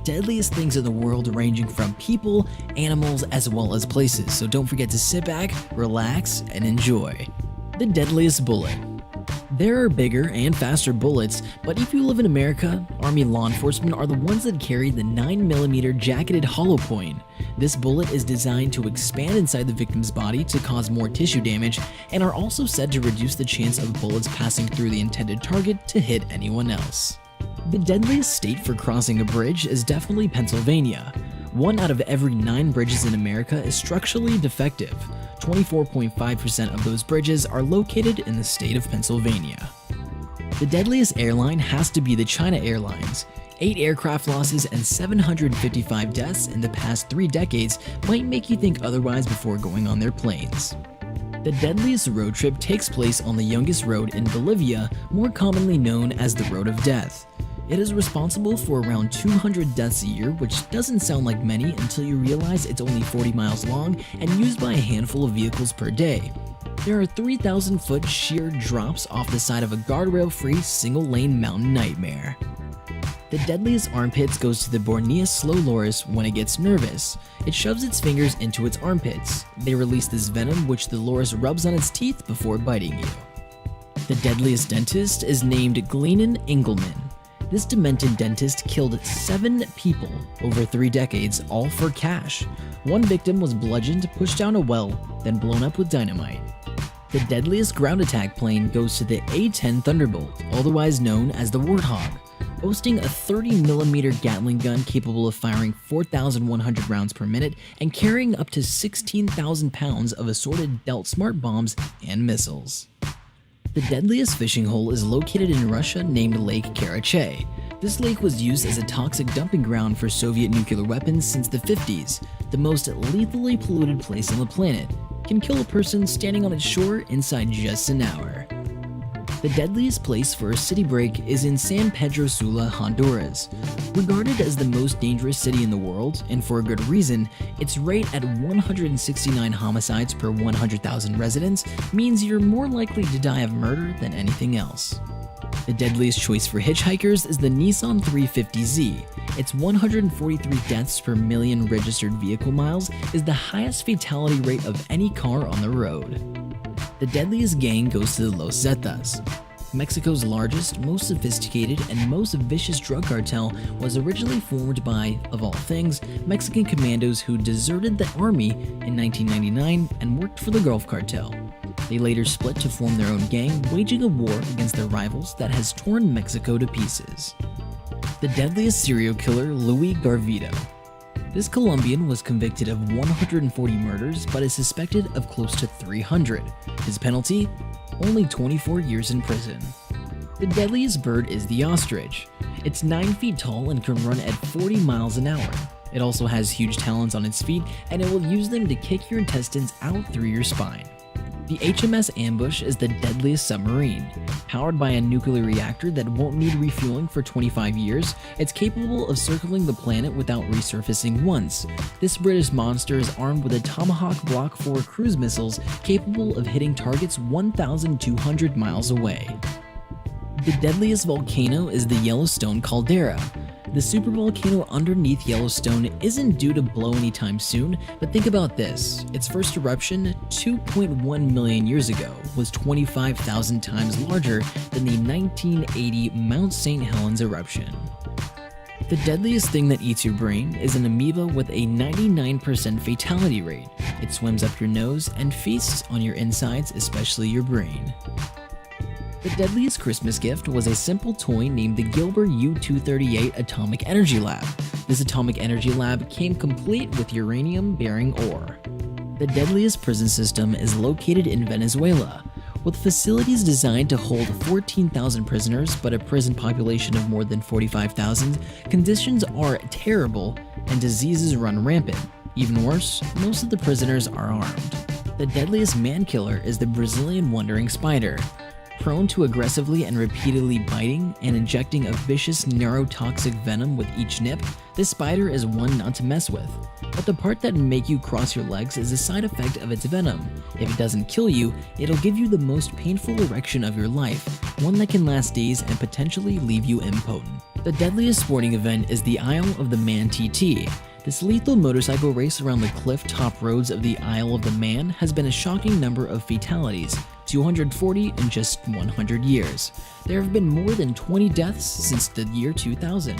deadliest things in the world, ranging from people, animals, as well as places. So don't forget to sit back, relax, and enjoy. The deadliest bullet. There are bigger and faster bullets, but if you live in America, Army law enforcement are the ones that carry the 9mm jacketed hollow point. This bullet is designed to expand inside the victim's body to cause more tissue damage, and are also said to reduce the chance of bullets passing through the intended target to hit anyone else. The deadliest state for crossing a bridge is definitely Pennsylvania. 1 out of every 9 bridges in America is structurally defective. 24.5% of those bridges are located in the state of Pennsylvania. The deadliest airline has to be the China Airlines. 8 aircraft losses and 755 deaths in the past 3 decades might make you think otherwise before going on their planes. The deadliest road trip takes place on the youngest road in Bolivia, more commonly known as the Road of Death. It is responsible for around 200 deaths a year, which doesn't sound like many until you realize it's only 40 miles long and used by a handful of vehicles per day. There are 3,000-foot sheer drops off the side of a guardrail-free single-lane mountain nightmare. The deadliest armpits goes to the Borneo slow loris when it gets nervous. It shoves its fingers into its armpits. They release this venom which the loris rubs on its teeth before biting you. The deadliest dentist is named Glennon Engelman. This demented dentist killed 7 people over 3 decades, all for cash. 1 victim was bludgeoned, pushed down a well, then blown up with dynamite. The deadliest ground attack plane goes to the A-10 Thunderbolt, otherwise known as the Warthog. Boasting a 30mm Gatling gun capable of firing 4,100 rounds per minute and carrying up to 16,000 pounds of assorted Delt smart bombs and missiles. The deadliest fishing hole is located in Russia named Lake Karachay. This lake was used as a toxic dumping ground for Soviet nuclear weapons since the 50s. The most lethally polluted place on the planet. Can kill a person standing on its shore inside just an hour. The deadliest place for a city break is in San Pedro Sula, Honduras. Regarded as the most dangerous city in the world, and for a good reason, its rate at 169 homicides per 100,000 residents means you're more likely to die of murder than anything else. The deadliest choice for hitchhikers is the Nissan 350Z. Its 143 deaths per million registered vehicle miles is the highest fatality rate of any car on the road. The deadliest gang goes to the Los Zetas. Mexico's largest, most sophisticated, and most vicious drug cartel was originally formed by, of all things, Mexican commandos who deserted the army in 1999 and worked for the Gulf Cartel. They later split to form their own gang, waging a war against their rivals that has torn Mexico to pieces. The deadliest serial killer, Louis Garvido. This Colombian was convicted of 140 murders but is suspected of close to 300. His penalty? Only 24 years in prison. The deadliest bird is the ostrich. It's 9 feet tall and can run at 40 miles an hour. It also has huge talons on its feet, and it will use them to kick your intestines out through your spine. The HMS Ambush is the deadliest submarine. Powered by a nuclear reactor that won't need refueling for 25 years, it's capable of circling the planet without resurfacing once. This British monster is armed with a Tomahawk Block 4 cruise missiles capable of hitting targets 1,200 miles away. The deadliest volcano is the Yellowstone caldera. The supervolcano underneath Yellowstone isn't due to blow anytime soon, but think about this. Its first eruption, 2.1 million years ago, was 25,000 times larger than the 1980 Mount St. Helens eruption. The deadliest thing that eats your brain is an amoeba with a 99% fatality rate. It swims up your nose and feasts on your insides, especially your brain. The deadliest Christmas gift was a simple toy named the Gilbert U-238 Atomic Energy Lab. This atomic energy lab came complete with uranium-bearing ore. The deadliest prison system is located in Venezuela. With facilities designed to hold 14,000 prisoners but a prison population of more than 45,000, conditions are terrible and diseases run rampant. Even worse, most of the prisoners are armed. The deadliest man killer is the Brazilian wandering spider. Prone to aggressively and repeatedly biting and injecting a vicious neurotoxic venom with each nip, this spider is one not to mess with. But the part that make you cross your legs is a side effect of its venom. If it doesn't kill you, it'll give you the most painful erection of your life, one that can last days and potentially leave you impotent. The deadliest sporting event is the Isle of the Man TT. This lethal motorcycle race around the cliff-top roads of the Isle of the Man has been a shocking number of fatalities, 240 in just 100 years. There have been more than 20 deaths since the year 2000.